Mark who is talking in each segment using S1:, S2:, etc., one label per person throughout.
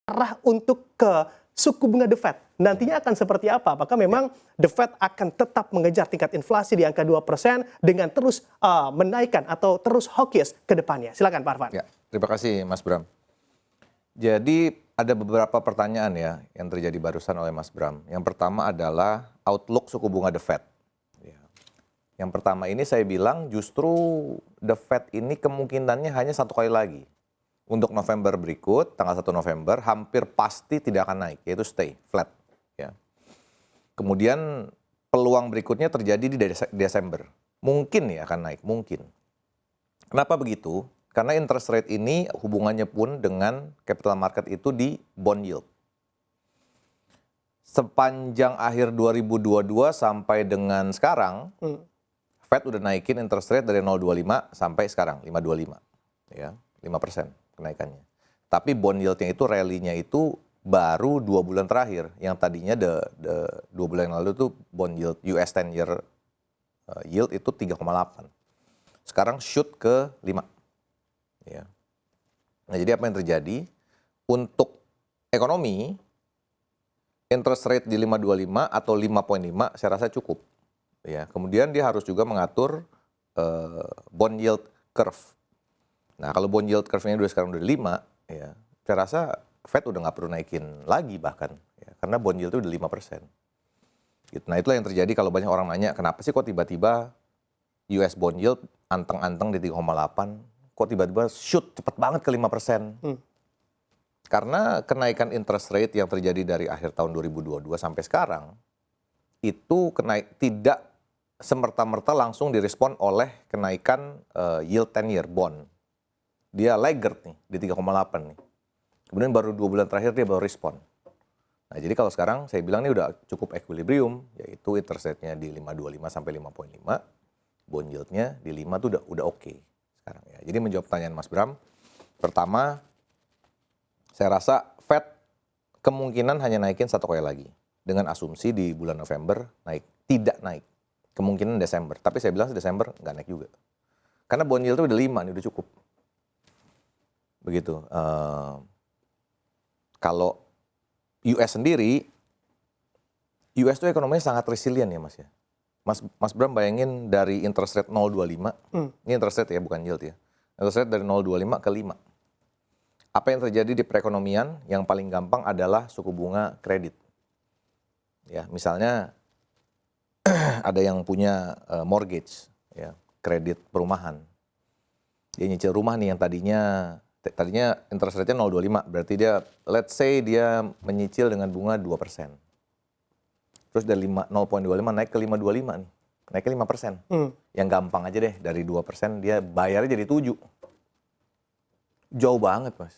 S1: arah untuk ke suku bunga The Fed nantinya akan seperti apa? Apakah memang The Fed akan tetap mengejar tingkat inflasi di angka 2% dengan terus menaikkan atau terus hawkish ke depannya? Silakan Pak Arfan.
S2: Ya, terima kasih Mas Bram. Jadi ada beberapa pertanyaan ya yang terjadi barusan oleh Mas Bram. Yang pertama adalah outlook suku bunga The Fed. Yang pertama ini saya bilang justru The Fed ini kemungkinannya hanya satu kali lagi. Untuk November berikut, tanggal 1 November, hampir pasti tidak akan naik, yaitu stay flat. Ya. Kemudian peluang berikutnya terjadi di Desember. Mungkin ya akan naik, mungkin. Kenapa begitu? Karena interest rate ini hubungannya pun dengan capital market itu di bond yield. Sepanjang akhir 2022 sampai dengan sekarang, Fed udah naikin interest rate dari 0,25 sampai sekarang 5,25, ya 5% kenaikannya. Tapi bond yieldnya itu rally-nya itu baru 2 bulan terakhir. Yang tadinya 2 bulan yang lalu tuh bond yield US 10 year yield itu 3,8. Sekarang shoot ke 5. Ya. Nah, jadi apa yang terjadi? Untuk ekonomi interest rate di 5,25 atau 5,5 saya rasa cukup. Ya, kemudian dia harus juga mengatur bond yield curve. Nah, kalau bond yield curve-nya sekarang udah 5, ya, saya rasa Fed udah nggak perlu naikin lagi bahkan, ya, karena bond yield itu udah 5%. Gitu. Nah, itulah yang terjadi kalau banyak orang nanya, kenapa sih kok tiba-tiba US bond yield anteng-anteng di 3,8, kok tiba-tiba shoot cepet banget ke 5%? Karena kenaikan interest rate yang terjadi dari akhir tahun 2022 sampai sekarang, itu tidak semerta-merta langsung direspon oleh kenaikan yield 10 year bond. Dia laggard nih di 3,8 nih. Kemudian baru 2 bulan terakhir dia baru respon. Nah, jadi kalau sekarang saya bilang ini udah cukup equilibrium, yaitu interest rate-nya di 5,25 sampai 5,5, bond yield-nya di 5 tuh udah oke sekarang ya. Jadi menjawab pertanyaan Mas Bram, pertama saya rasa Fed kemungkinan hanya naikin satu kali lagi dengan asumsi di bulan November tidak naik. Kemungkinan Desember, tapi saya bilang Desember nggak naik juga. Karena bond yield itu udah 5 nih, udah cukup. Begitu. Kalau US sendiri, US itu ekonominya sangat resilient ya Mas ya. Mas Bram bayangin dari interest rate 0,25, ini interest rate ya bukan yield ya. Interest rate dari 0,25 ke 5. Apa yang terjadi di perekonomian? Yang paling gampang adalah suku bunga kredit. Ya, misalnya ada yang punya mortgage, ya, kredit perumahan. Dia nyicil rumah nih yang tadinya interest rate-nya 0,25, berarti dia let's say dia menyicil dengan bunga 2%. Terus dari 0,25 naik ke 5,25 nih. Naik ke 5%. Yang gampang aja deh, dari 2% dia bayarnya jadi 7. Jauh banget, Mas.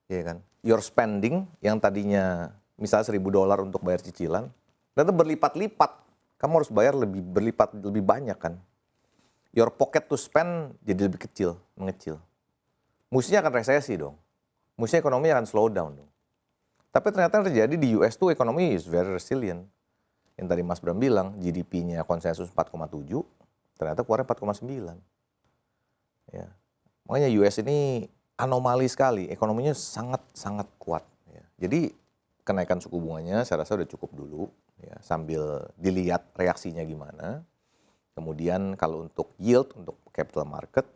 S2: Iya kan? Your spending yang tadinya misalnya $1.000 untuk bayar cicilan, ternyata berlipat-lipat. Kamu harus bayar lebih banyak kan. Your pocket to spend jadi lebih kecil, mengecil. Mestinya akan resesi dong. Mestinya ekonomi akan slow down dong. Tapi ternyata yang terjadi di US tuh ekonomi is very resilient. Yang tadi Mas Bram bilang, GDP-nya konsensus 4,7, ternyata keluarnya 4,9. Ya. Makanya US ini anomali sekali, ekonominya sangat kuat. Ya. Jadi kenaikan suku bunganya saya rasa udah cukup dulu, ya, sambil dilihat reaksinya gimana. Kemudian kalau untuk yield, untuk capital market,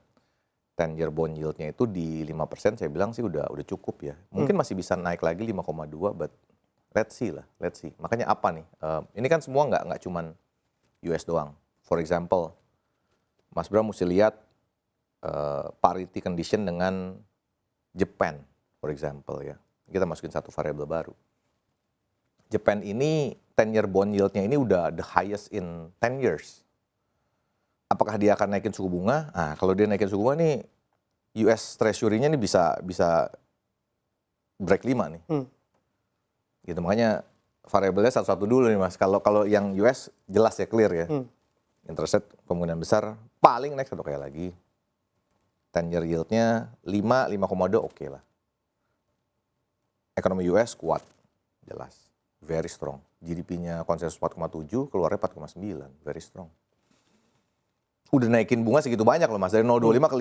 S2: 10 year bond yield-nya itu di 5%, saya bilang sih udah cukup ya. Mungkin masih bisa naik lagi 5,2, but let's see lah, let's see. Makanya apa nih? Ini kan semua nggak cuman US doang. For example, Mas Bram mesti lihat parity condition dengan Japan, for example ya. Kita masukin satu variabel baru. Japan ini 10 year bond yield-nya ini udah the highest in 10 years. Apakah dia akan naikin suku bunga? Nah, kalau dia naikin suku bunga nih, US Treasury-nya nih bisa break 5 nih. Gitu, makanya variabelnya satu-satu dulu nih Mas. Kalau yang US jelas ya, clear ya. Interest rate kemungkinan besar paling naik satu kali lagi. 10 year yield-nya 5,2 oke lah. Ekonomi US kuat, jelas. Very strong. GDP-nya konsensus 4,7, keluarnya 4,9. Very strong. Udah naikin bunga segitu banyak loh Mas. Dari 0,25 ke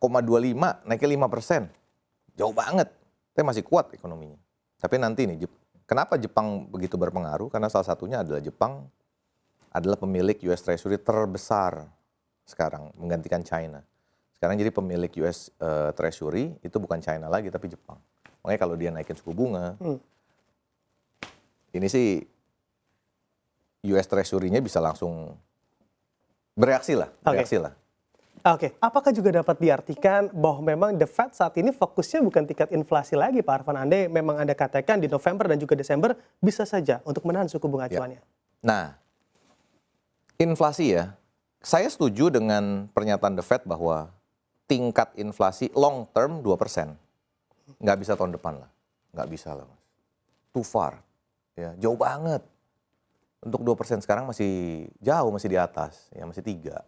S2: 5,25, naiknya 5%. Jauh banget. tapi masih kuat ekonominya. Tapi nanti nih, kenapa Jepang begitu berpengaruh? Karena salah satunya adalah Jepang adalah pemilik US Treasury terbesar sekarang, menggantikan China. Sekarang jadi pemilik US Treasury itu bukan China lagi, tapi Jepang. Makanya kalau dia naikin suku bunga, ini sih US Treasury-nya bisa langsung bereaksi lah.
S1: Oke, apakah juga dapat diartikan bahwa memang The Fed saat ini fokusnya bukan tingkat inflasi lagi, Pak Arfan? Andai memang Anda katakan di November dan juga Desember bisa saja untuk menahan suku bunga acuannya.
S2: Nah, inflasi ya, saya setuju dengan pernyataan The Fed bahwa tingkat inflasi long term 2%. Nggak bisa tahun depan lah. Nggak bisa lah, Mas. Too far. Ya, jauh banget. Untuk 2% sekarang masih jauh, masih di atas. Ya, masih 3.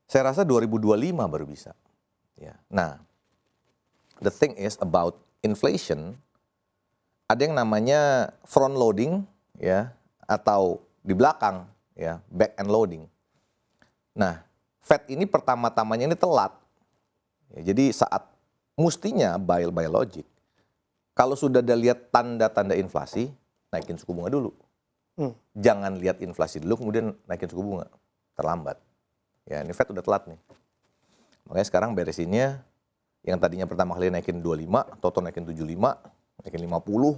S2: Saya rasa 2025 baru bisa. Ya. Nah, the thing is about inflation, ada yang namanya front loading, ya, atau di belakang, ya, back end loading. Nah, Fed ini pertama-tamanya ini telat. Ya, jadi saat mestinya buy logic, kalau sudah ada lihat tanda-tanda inflasi, naikin suku bunga dulu. Jangan lihat inflasi dulu kemudian naikin suku bunga. Terlambat. Ya, ini Fed udah telat nih. Makanya sekarang beresinnya yang tadinya pertama kali naikin 25, toto naikin 75, naikin 50.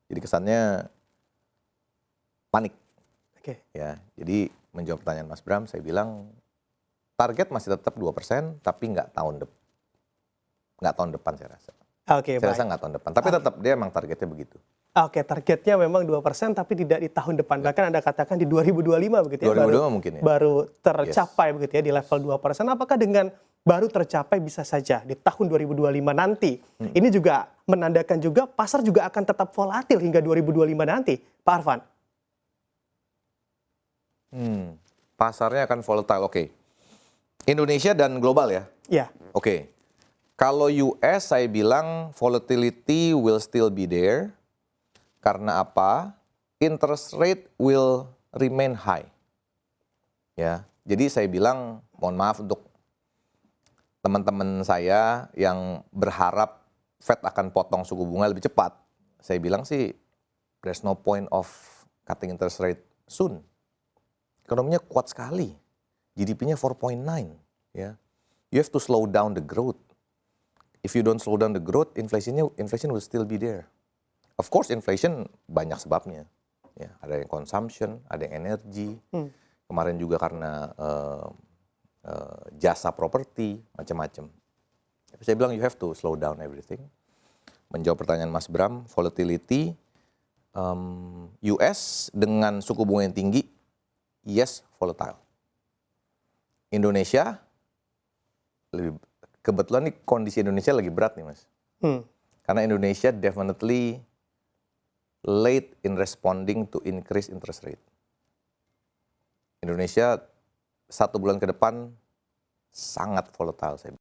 S2: Jadi kesannya panik.
S1: Oke.
S2: Ya, jadi menjawab pertanyaan Mas Bram, saya bilang target masih tetap 2%, tapi nggak tahun depan saya rasa.
S1: Oke,
S2: Saya
S1: baik.
S2: rasa nggak tahun depan, tapi tetap dia emang targetnya begitu.
S1: Oke, targetnya memang 2% tapi tidak di tahun depan. Bahkan Anda katakan di 2025 begitu ya.
S2: 2025 mungkin ya.
S1: Baru tercapai begitu ya di level 2%. Apakah dengan baru tercapai bisa saja di tahun 2025 nanti? Ini juga menandakan juga pasar juga akan tetap volatil hingga 2025 nanti, Pak Arfan.
S2: Pasarnya akan volatile, oke. Indonesia dan global ya?
S1: Ya.
S2: Oke. Kalau US saya bilang volatility will still be there. Karena apa? Interest rate will remain high. Ya. Jadi saya bilang, mohon maaf untuk teman-teman saya yang berharap Fed akan potong suku bunga lebih cepat. Saya bilang sih, there's no point of cutting interest rate soon. Ekonominya kuat sekali. GDP-nya 4.9. Ya. You have to slow down the growth. If you don't slow down the growth, inflation will still be there. Of course, inflation banyak sebabnya. Ya, ada yang consumption, ada yang energy. Kemarin juga karena jasa properti, macam-macam. Tapi saya bilang you have to slow down everything. Menjawab pertanyaan Mas Bram, volatility US dengan suku bunga yang tinggi, yes, volatile. Indonesia, kebetulan nih kondisi Indonesia lagi berat nih, Mas. Karena Indonesia definitely late in responding to increase interest rate. Indonesia 1 bulan ke depan sangat volatile, saya